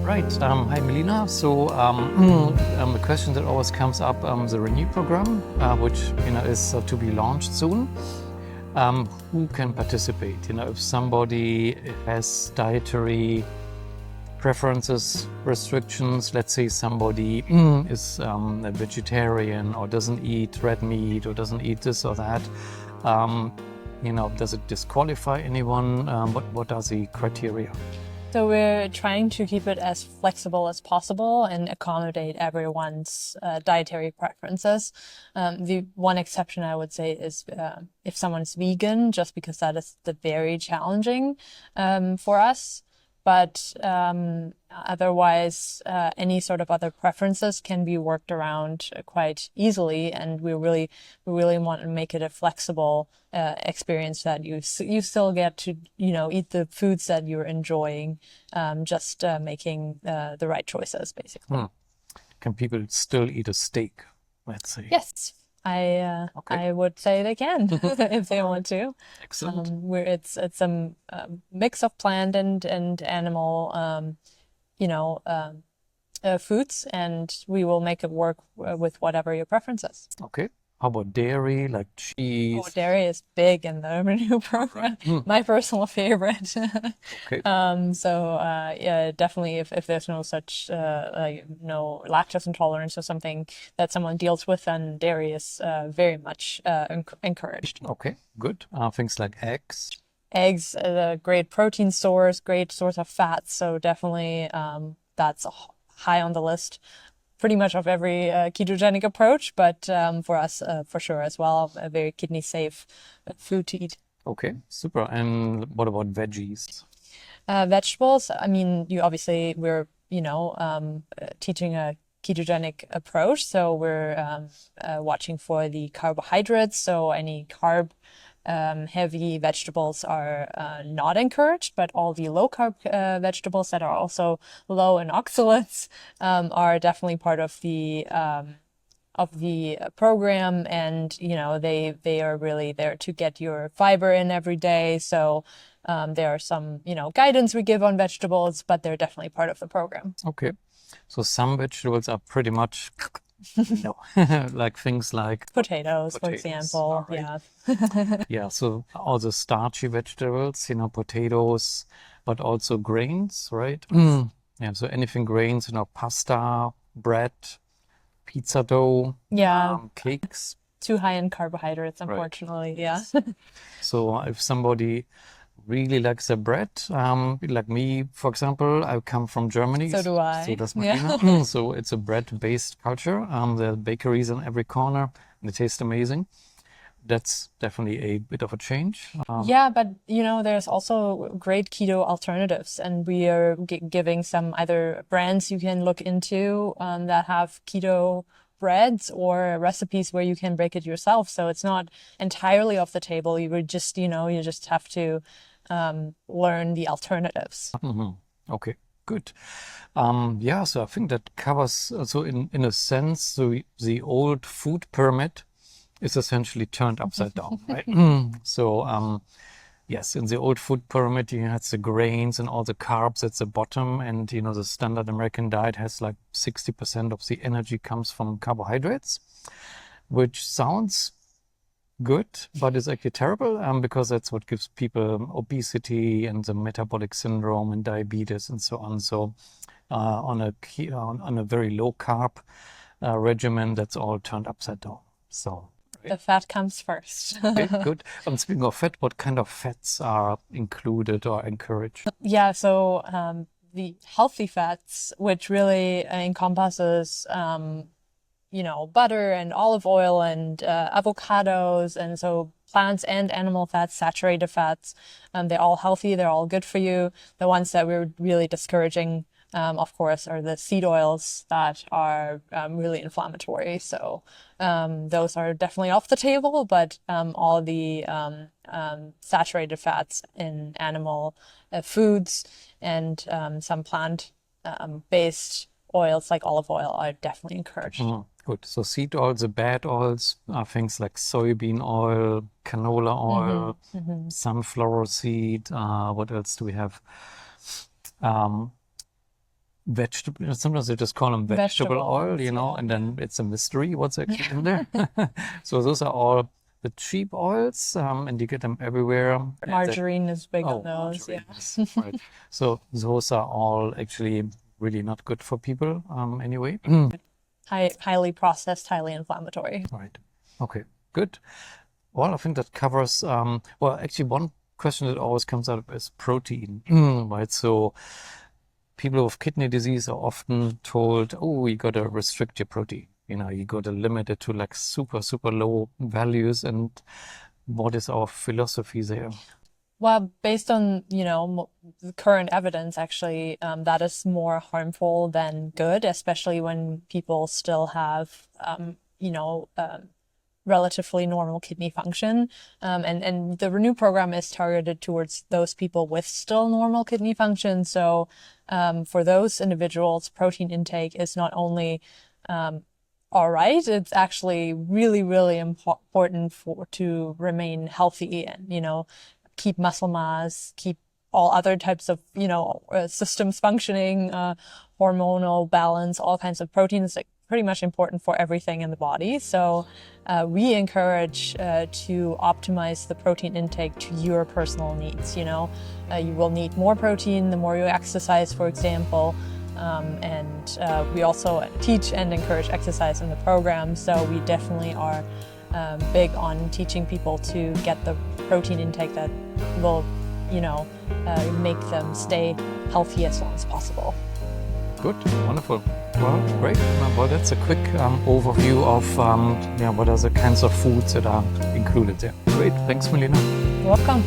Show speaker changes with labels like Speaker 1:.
Speaker 1: Right. Hi, Melina. So the question that always comes up, the Ren-Nu program, which is to be launched soon. Who can participate? If somebody has dietary preferences, restrictions, let's say somebody is a vegetarian or doesn't eat red meat or doesn't eat this or that, does it disqualify anyone? What are the criteria?
Speaker 2: So we're trying to keep it as flexible as possible and accommodate everyone's dietary preferences. The one exception I would say is if someone's vegan, just because that is very challenging for us. But otherwise, any sort of other preferences can be worked around quite easily, and we really want to make it a flexible experience that you still get to eat the foods that you're enjoying, just making the right choices basically.
Speaker 1: Can people still eat a steak, let's say?
Speaker 2: Yes. I would say they can if they want to.
Speaker 1: Excellent.
Speaker 2: It's a mix of plant and animal, foods, and we will make it work with whatever your preference is.
Speaker 1: Okay. How about dairy, like cheese?
Speaker 2: Oh, dairy is big in the Ren-Nu program. My personal favorite.
Speaker 1: Okay.
Speaker 2: Yeah, definitely if there's no such no lactose intolerance or something that someone deals with, then dairy is very much encouraged.
Speaker 1: Okay, good. Things like eggs.
Speaker 2: Eggs, a great protein source, great source of fats. So definitely that's high on the list. Pretty much of every ketogenic approach, but for us, for sure as well, a very kidney safe food to eat.
Speaker 1: Okay, super. And what about veggies?
Speaker 2: Vegetables, I mean, we're teaching a ketogenic approach, so we're watching for the carbohydrates. So any carb heavy vegetables are not encouraged, but all the low carb vegetables that are also low in oxalates are definitely part of the program, and they are really there to get your fiber in every day. So there are some guidance we give on vegetables, but they're definitely part of the program.
Speaker 1: Okay, so some vegetables are pretty much no, like things like
Speaker 2: potatoes, for example.
Speaker 1: Right.
Speaker 2: Yeah.
Speaker 1: Yeah, so all the starchy vegetables, potatoes, but also grains, right? Yeah, so anything grains, pasta, bread, pizza dough, cakes.
Speaker 2: Too high in carbohydrates, unfortunately. Right. Yeah.
Speaker 1: So if somebody really likes their bread, like me, for example, I come from Germany.
Speaker 2: So do I.
Speaker 1: So does Melina. So it's a bread-based culture. There are bakeries on every corner, and they taste amazing. That's definitely a bit of a change.
Speaker 2: Yeah, but there's also great keto alternatives, and we are giving some either brands you can look into that have keto breads or recipes where you can break it yourself. So it's not entirely off the table. You would just, you just have to learn the alternatives.
Speaker 1: Okay, good. Yeah, so I think that covers, so in a sense, so the old food pyramid is essentially turned upside down, right? So yes, in the old food pyramid, you had the grains and all the carbs at the bottom, and the standard American diet has like 60% of the energy comes from carbohydrates, which sounds good, but it's actually terrible because that's what gives people obesity and the metabolic syndrome and diabetes and so on. So on a very low carb regimen, that's all turned upside down. So
Speaker 2: the fat comes first.
Speaker 1: Okay, good. Speaking of fat, what kind of fats are included or encouraged?
Speaker 2: Yeah, so the healthy fats, which really encompasses butter and olive oil and avocados, and so plants and animal fats, saturated fats, they're all healthy, they're all good for you. The ones that we're really discouraging, of course, are the seed oils that are really inflammatory. So those are definitely off the table, but all the saturated fats in animal foods and some plant-based oils like olive oil are definitely encouraged.
Speaker 1: Good. So seed oils, the bad oils are things like soybean oil, canola oil, sunflower seed. What else do we have? vegetable, sometimes they just call them vegetable oil,
Speaker 2: oils,
Speaker 1: you know,
Speaker 2: yeah.
Speaker 1: and then it's a mystery what's actually in there. So those are all the cheap oils, and you get them everywhere. And
Speaker 2: Margarine is big
Speaker 1: oh,
Speaker 2: on those,
Speaker 1: margarine,
Speaker 2: yeah.
Speaker 1: yes, right. So those are all actually really not good for people, anyway.
Speaker 2: Highly processed, highly inflammatory.
Speaker 1: Right. Okay, good. Well, I think that covers, well, actually one question that always comes up is protein, right? So people with kidney disease are often told, oh, you got to restrict your protein. You know, you got to limit it to like super, super low values. And what is our philosophy there?
Speaker 2: Well, based on, the current evidence, actually, that is more harmful than good, especially when people still have, relatively normal kidney function. And the Ren-Nu program is targeted towards those people with still normal kidney function. So for those individuals, protein intake is not only all right, it's actually really, really important to remain healthy and, keep muscle mass, keep all other types of, systems functioning, hormonal balance, all kinds of proteins, like pretty much important for everything in the body. So we encourage to optimize the protein intake to your personal needs. You will need more protein the more you exercise, for example. And we also teach and encourage exercise in the program. So we definitely are big on teaching people to get the protein intake that will, make them stay healthy as long as possible.
Speaker 1: Good, wonderful. Well, great. Well, that's a quick overview of what are the kinds of foods that are included there. Great, thanks, Melina.
Speaker 2: You're welcome.